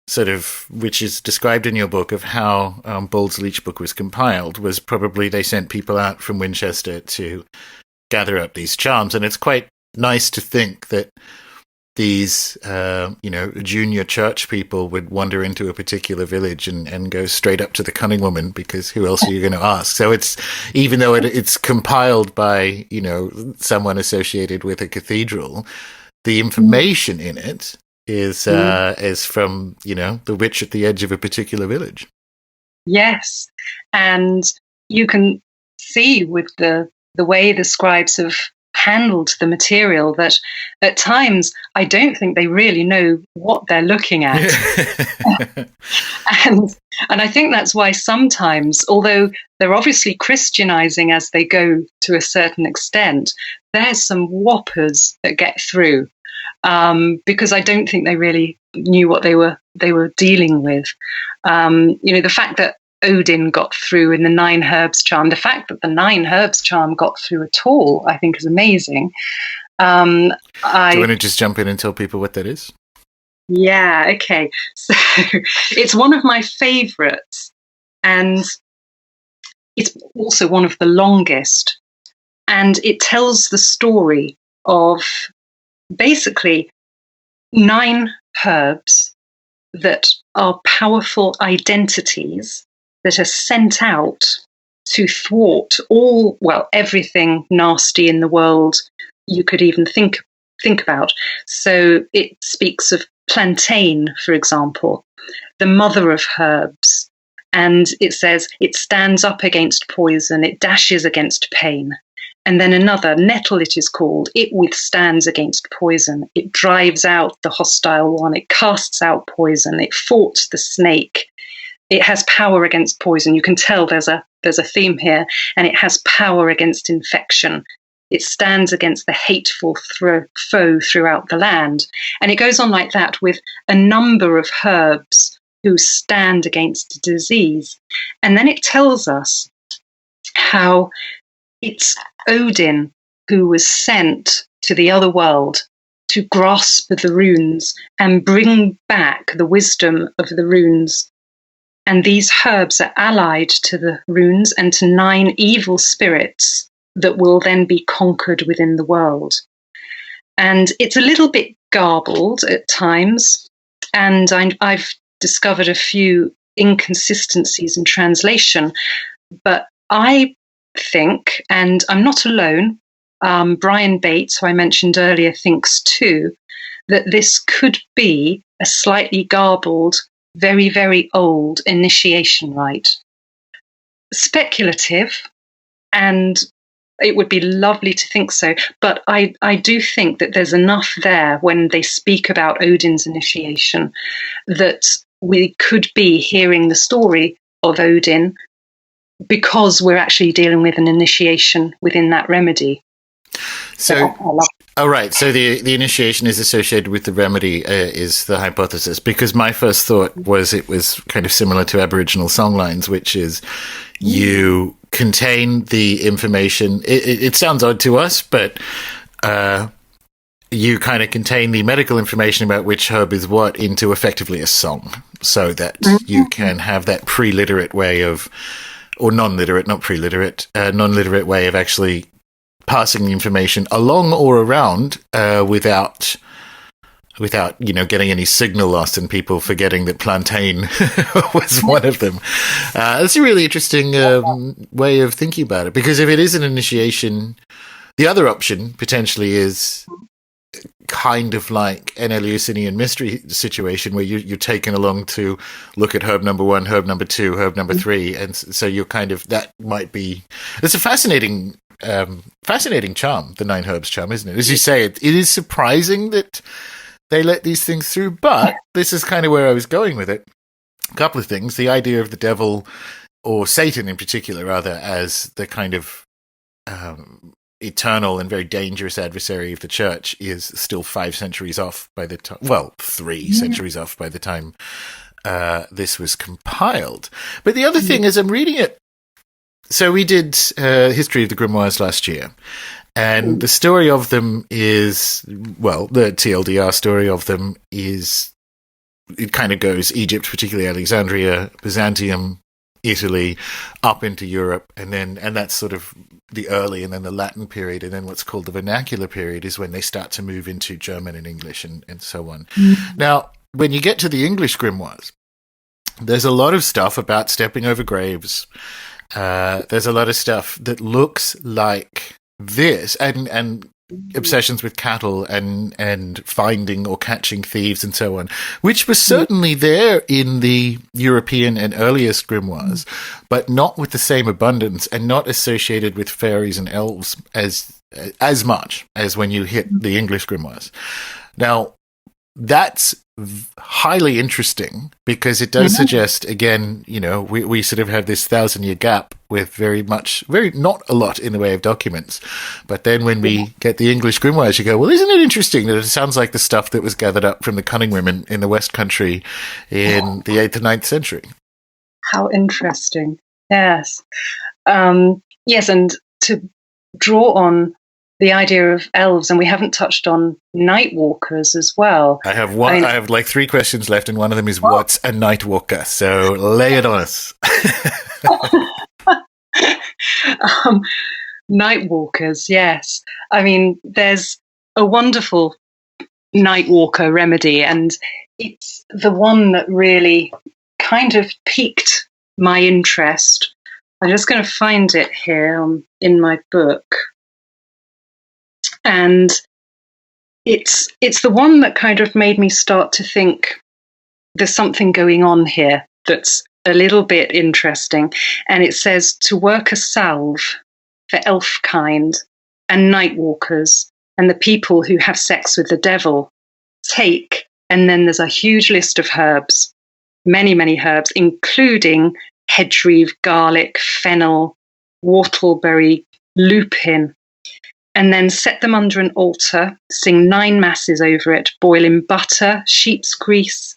sort of, which is described in your book, of how Bald's Leech book was compiled, was probably they sent people out from Winchester to gather up these charms. And it's quite nice to think that these, junior church people would wander into a particular village and go straight up to the Cunning woman, because who else are you going to ask? So it's, even though it's compiled by, someone associated with a cathedral, the information in it is from, the witch at the edge of a particular village. Yes. And you can see with the way the scribes have handled the material that at times I don't think they really know what they're looking at. and I think that's why sometimes, although they're obviously Christianizing as they go to a certain extent, there's some whoppers that get through, because I don't think they really knew what they were dealing with. The fact that Odin got through in the 9 herbs charm, the fact that the 9 herbs charm got through at all, I think is amazing. Do you want to just jump in and tell people what that is? Yeah, okay. So it's one of my favorites, and it's also one of the longest, and it tells the story of basically 9 herbs that are powerful identities that are sent out to thwart everything nasty in the world you could even think about. So it speaks of plantain, for example, the mother of herbs, and it says it stands up against poison, it dashes against pain. And then another, nettle it is called, it withstands against poison, it drives out the hostile one, it casts out poison, it fought the snake. It has power against poison. You can tell there's a theme here, and it has power against infection. It stands against the hateful foe throughout the land. And it goes on like that with a number of herbs who stand against disease. And then it tells us how it's Odin who was sent to the other world to grasp the runes and bring back the wisdom of the runes. And these herbs are allied to the runes and to 9 evil spirits that will then be conquered within the world. And it's a little bit garbled at times, and I've discovered a few inconsistencies in translation, but I think, and I'm not alone, Brian Bates, who I mentioned earlier, thinks too, that this could be a slightly garbled, very, very old initiation rite. Speculative, and it would be lovely to think so, but I do think that there's enough there when they speak about Odin's initiation that we could be hearing the story of Odin because we're actually dealing with an initiation within that remedy. So the initiation is associated with the remedy, is the hypothesis, because my first thought was it was kind of similar to Aboriginal songlines, which is you contain the information. It sounds odd to us, but you kind of contain the medical information about which herb is what into effectively a song, so that you can have that pre-literate way of, or non-literate, not pre-literate, non-literate way of actually passing the information along or around without getting any signal lost and people forgetting that plantain was one of them. It's a really interesting way of thinking about it, because if it is an initiation, the other option potentially is kind of like an Eleusinian mystery situation where you're taken along to look at herb number 1, herb number 2, herb number 3, and so you're kind of, that might be, it's a fascinating charm, the 9 herbs charm, isn't it? As you say, it is surprising that they let these things through, but this is kind of where I was going with it. A couple of things. The idea of the devil, or Satan in particular, rather, as the kind of eternal and very dangerous adversary of the church is still 5 centuries off by the time, well, 3 centuries off by the time this was compiled. But the other thing is, I'm reading it. So we did History of the Grimoires last year, and the story of them is, well, the TLDR story of them is, it kind of goes Egypt, particularly Alexandria, Byzantium, Italy, up into Europe, and that's sort of the early, and then the Latin period, and then what's called the vernacular period is when they start to move into German and English and so on. Now, when you get to the English grimoires, there's a lot of stuff about stepping over graves. There's a lot of stuff that looks like this, and obsessions with cattle and finding or catching thieves and so on, which was certainly there in the European and earliest grimoires, but not with the same abundance and not associated with fairies and elves as much as when you hit the English grimoires. Now, that's highly interesting, because it does suggest, again, we sort of have this 1,000-year gap with very not a lot in the way of documents. But then when we get the English grimoires, you go, well, isn't it interesting that it sounds like the stuff that was gathered up from the Cunning women in the West Country in the 8th and 9th century? How interesting. Yes. Yes, and to draw on the idea of elves, and we haven't touched on Nightwalkers as well. I have like 3 questions left, and one of them is, what's a Nightwalker? So lay it on us. Nightwalkers, yes. I mean, there's a wonderful Nightwalker remedy, and it's the one that really kind of piqued my interest. I'm just going to find it here in my book. And it's the one that kind of made me start to think there's something going on here that's a little bit interesting. And it says, to work a salve for elf kind and nightwalkers and the people who have sex with the devil, take, and then there's a huge list of herbs, many, many herbs, including hedgereeve, garlic, fennel, whortleberry, lupin, and then set them under an altar, sing 9 masses over it, boil in butter, sheep's grease,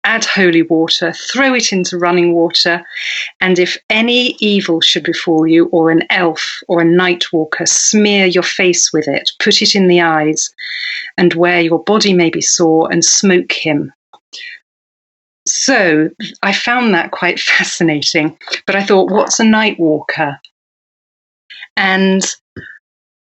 add holy water, throw it into running water, and if any evil should befall you, or an elf or a nightwalker, smear your face with it, put it in the eyes, and where your body may be sore, and smoke him. So I found that quite fascinating, but I thought, what's a nightwalker? And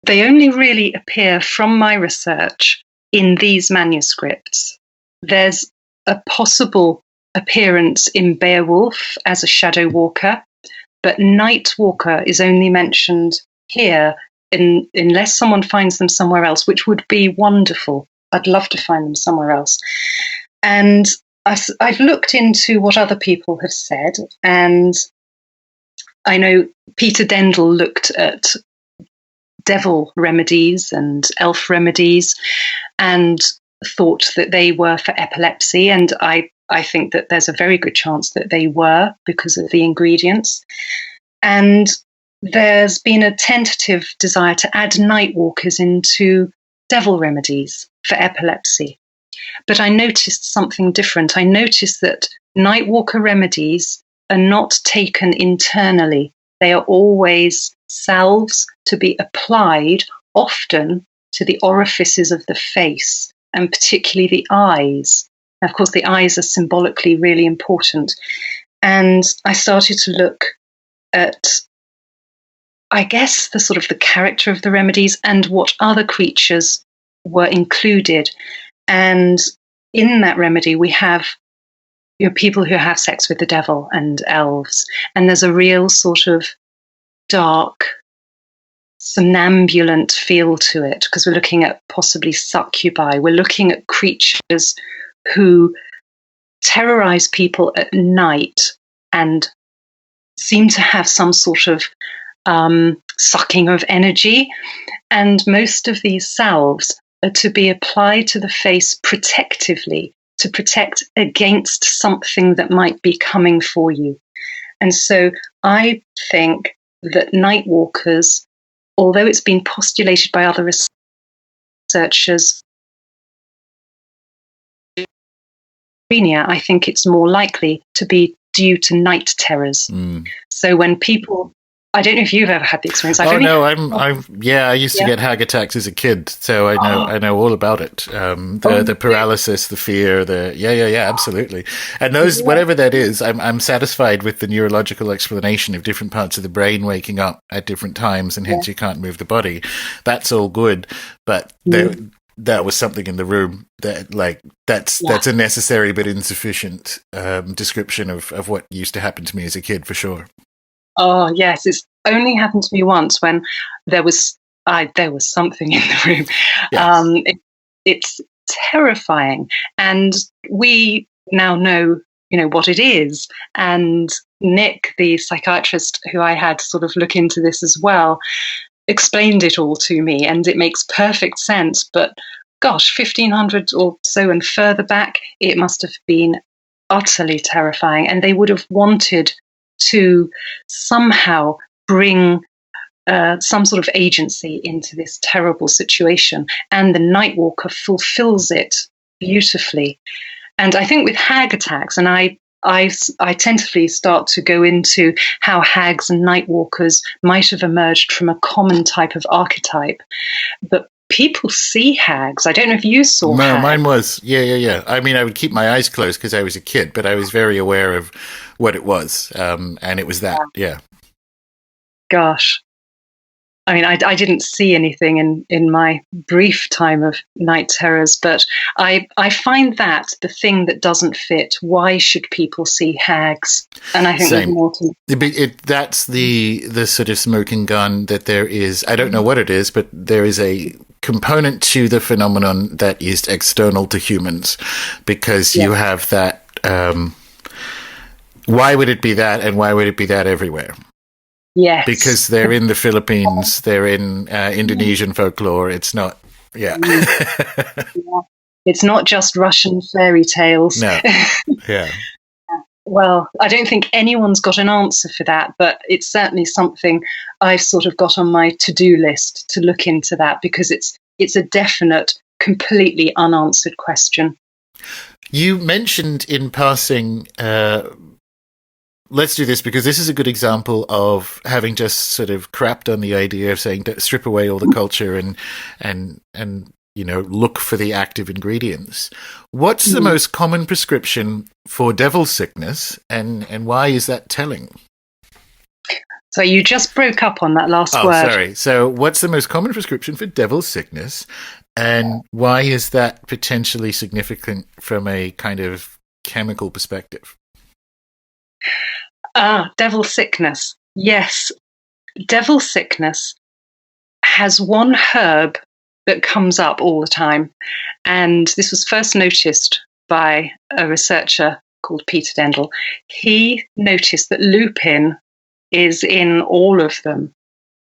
they only really appear from my research in these manuscripts. There's a possible appearance in Beowulf as a shadow walker, but Nightwalker is only mentioned here unless someone finds them somewhere else, which would be wonderful. I'd love to find them somewhere else. And I've looked into what other people have said, and I know Peter Dendel looked at devil remedies and elf remedies and thought that they were for epilepsy, and I think that there's a very good chance that they were because of the ingredients. And there's been a tentative desire to add nightwalkers into devil remedies for epilepsy. But I noticed something different. I noticed that nightwalker remedies are not taken internally. They are always salves to be applied, often to the orifices of the face, and particularly the eyes. And of course, the eyes are symbolically really important. And I started to look at, I guess, the sort of the character of the remedies and what other creatures were included. And in that remedy, we have people who have sex with the devil and elves. And there's a real sort of dark, somnambulant feel to it, because we're looking at possibly succubi. We're looking at creatures who terrorize people at night and seem to have some sort of sucking of energy. And most of these salves are to be applied to the face protectively, to protect against something that might be coming for you. And so I think that Nightwalkers, although it's been postulated by other researchers, I think it's more likely to be due to night terrors. So when people, I don't know if you've ever had the experience. I used to get hag attacks as a kid, so I know all about it. The paralysis, the fear, absolutely. And those, whatever that is, I'm satisfied with the neurological explanation of different parts of the brain waking up at different times, and hence you can't move the body. That's all good, but that was something in the room that's a necessary but insufficient description of what used to happen to me as a kid, for sure. Oh yes, it's only happened to me once when there was something in the room. Yes. It's terrifying, and we now know what it is. And Nick, the psychiatrist who I had sort of look into this as well, explained it all to me, and it makes perfect sense. But gosh, 1500 or so and further back, it must have been utterly terrifying, and they would have wanted to somehow bring some sort of agency into this terrible situation. And the Nightwalker fulfills it beautifully. And I think with hag attacks, and I tentatively start to go into how hags and Nightwalkers might have emerged from a common type of archetype. But people see hags. I don't know if you saw hags. No, mine was. Yeah. I mean, I would keep my eyes closed because I was a kid, but I was very aware of what it was. And it was that, yeah. Gosh. I mean, I didn't see anything in my brief time of night terrors, but I find that the thing that doesn't fit. Why should people see hags? And I think there's more to that's the sort of smoking gun that there is. I don't know what it is, but there is a component to the phenomenon that is external to humans, because you have that. Why would it be that, and why would it be that everywhere? Yes. Because they're in the Philippines, they're in Indonesian folklore. It's not, It's not just Russian fairy tales. No, yeah. Well, I don't think anyone's got an answer for that, but it's certainly something I've sort of got on my to-do list to look into that, because it's a definite, completely unanswered question. You mentioned in passing... let's do this, because this is a good example of having just sort of crapped on the idea of saying strip away all the culture and look for the active ingredients. What's the most common prescription for devil sickness, and why is that telling? So you just broke up on that last word. Oh, sorry. So what's the most common prescription for devil sickness, and why is that potentially significant from a kind of chemical perspective? Devil sickness. Yes. Devil sickness has one herb that comes up all the time. And this was first noticed by a researcher called Peter Dendel. He noticed that lupin is in all of them.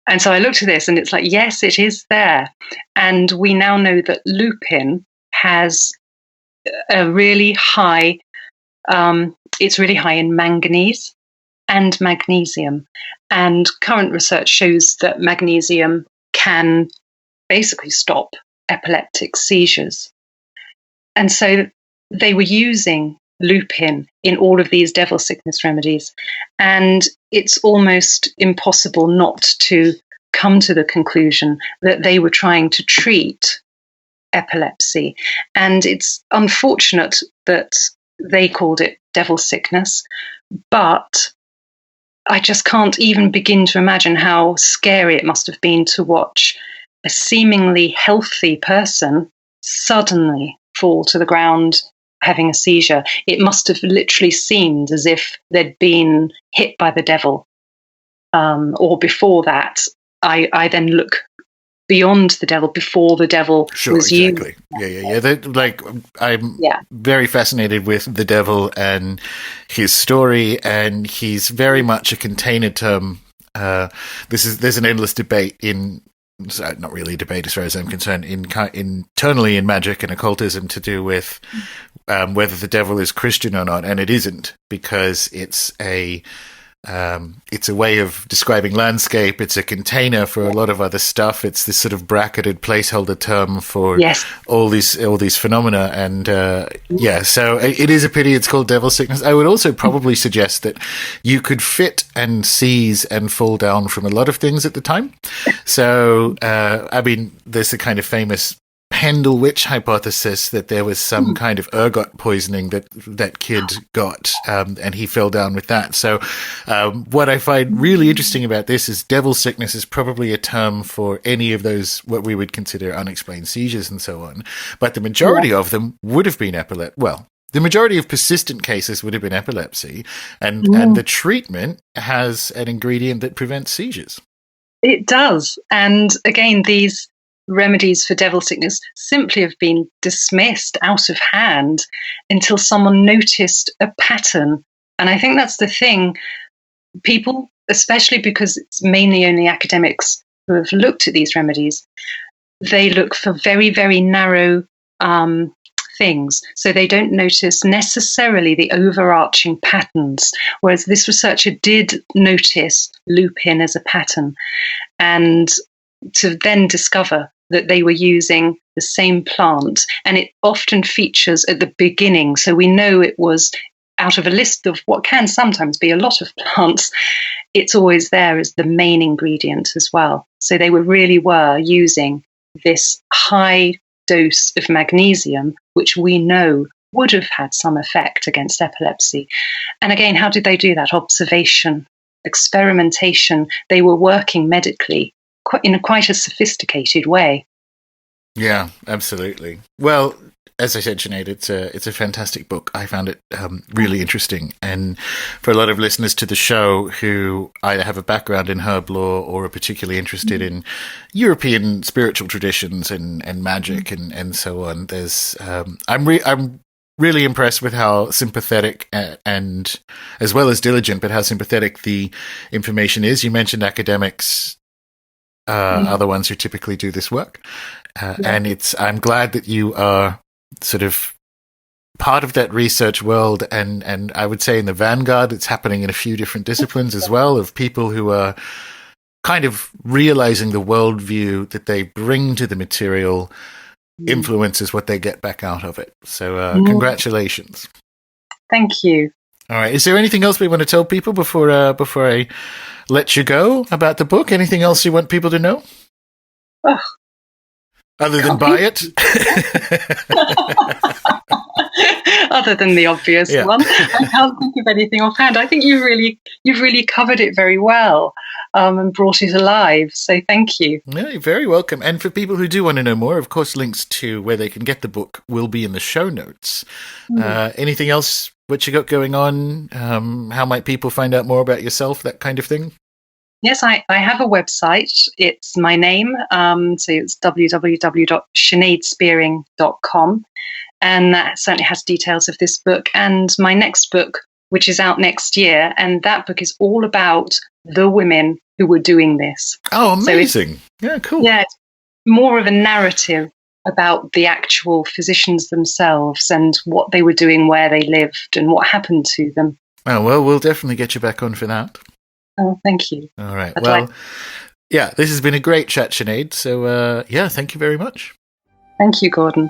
And so I looked at this and it's like, yes, it is there. And we now know that lupin has a really high, it's really high in manganese and magnesium. And current research shows that magnesium can basically stop epileptic seizures. And so they were using lupin in all of these devil sickness remedies. And it's almost impossible not to come to the conclusion that they were trying to treat epilepsy. And it's unfortunate that they called it devil sickness, but I just can't even begin to imagine how scary it must have been to watch a seemingly healthy person suddenly fall to the ground having a seizure. It must have literally seemed as if they'd been hit by the devil. Or before that, I then look beyond the devil, before the devil was exactly. used. I'm very fascinated with the devil and his story, and he's very much a container term. There's an endless debate not really a debate as far as I'm concerned, internally in magic and occultism, to do with whether the devil is Christian or not, and it isn't, because it's a way of describing landscape. It's a container for a lot of other stuff. It's this sort of bracketed placeholder term for all these phenomena. And so it is a pity it's called devil sickness. I would also probably suggest that you could fit and seize and fall down from a lot of things at the time. So, there's the kind of famous Pendle witch hypothesis that there was some kind of ergot poisoning that kid got, and he fell down with that. So what I find really interesting about this is devil sickness is probably a term for any of those, what we would consider unexplained seizures and so on. But the majority of them would have been epilepsy. Well, the majority of persistent cases would have been epilepsy, and the treatment has an ingredient that prevents seizures. It does. And again, these remedies for devil sickness simply have been dismissed out of hand until someone noticed a pattern. And I think that's the thing. People, especially because it's mainly only academics who have looked at these remedies, they look for very, very narrow things. So they don't notice necessarily the overarching patterns, whereas this researcher did notice lupin as a pattern. And to then discover that they were using the same plant, and it often features at the beginning. So we know it was out of a list of what can sometimes be a lot of plants. It's always there as the main ingredient as well. So they really were using this high dose of magnesium, which we know would have had some effect against epilepsy. And again, how did they do that? Observation, experimentation. They were working medically in quite a sophisticated way. Yeah, absolutely. Well, as I said, Sinead, it's a fantastic book. I found it really interesting. And for a lot of listeners to the show who either have a background in herb law or are particularly interested in European spiritual traditions and magic and so on, there's I'm really impressed with how sympathetic and as well as diligent, but how sympathetic the information is. You mentioned academics are the ones who typically do this work. And I'm glad that you are sort of part of that research world, and I would say in the vanguard. It's happening in a few different disciplines as well, of people who are kind of realizing the worldview that they bring to the material influences what they get back out of it. So congratulations. Thank you. All right. Is there anything else we want to tell people before I let you go about the book? Anything else you want people to know? Oh, other than buy it? Other than the obvious one. I can't think of anything offhand. I think you've really covered it very well and brought it alive. So thank you. Yeah, you're very welcome. And for people who do want to know more, of course, links to where they can get the book will be in the show notes. Anything else what you got going on? How might people find out more about yourself, that kind of thing? Yes, I have a website. It's my name. So it's www.sineadspearing.com. And that certainly has details of this book and my next book, which is out next year. And that book is all about the women who were doing this. Oh, amazing. Yeah, cool. Yeah, it's more of a narrative about the actual physicians themselves and what they were doing, where they lived, and what happened to them. Oh, well, we'll definitely get you back on for that. Oh, thank you. All right. Yeah, this has been a great chat, Sinead. So, thank you very much. Thank you, Gordon.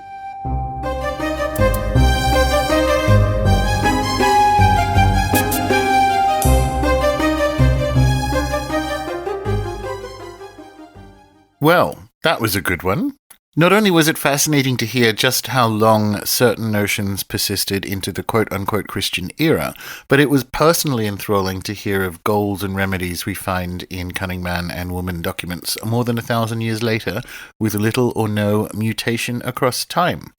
Well, that was a good one. Not only was it fascinating to hear just how long certain notions persisted into the quote-unquote Christian era, but it was personally enthralling to hear of galls and remedies we find in Cunning Man and Woman documents more than 1,000 years later, with little or no mutation across time.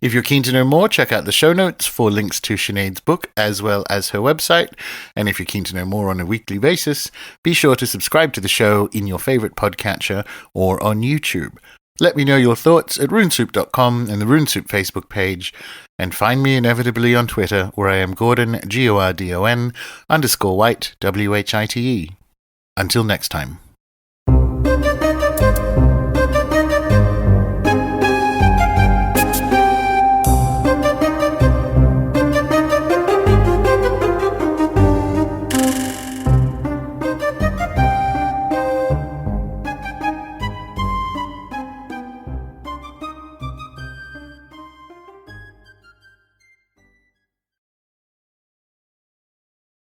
If you're keen to know more, check out the show notes for links to Sinead's book as well as her website, and if you're keen to know more on a weekly basis, be sure to subscribe to the show in your favourite podcatcher or on YouTube. Let me know your thoughts at runesoup.com and the RuneSoup Facebook page, and find me inevitably on Twitter, where I am Gordon, Gordon_White, WHITE. Until next time.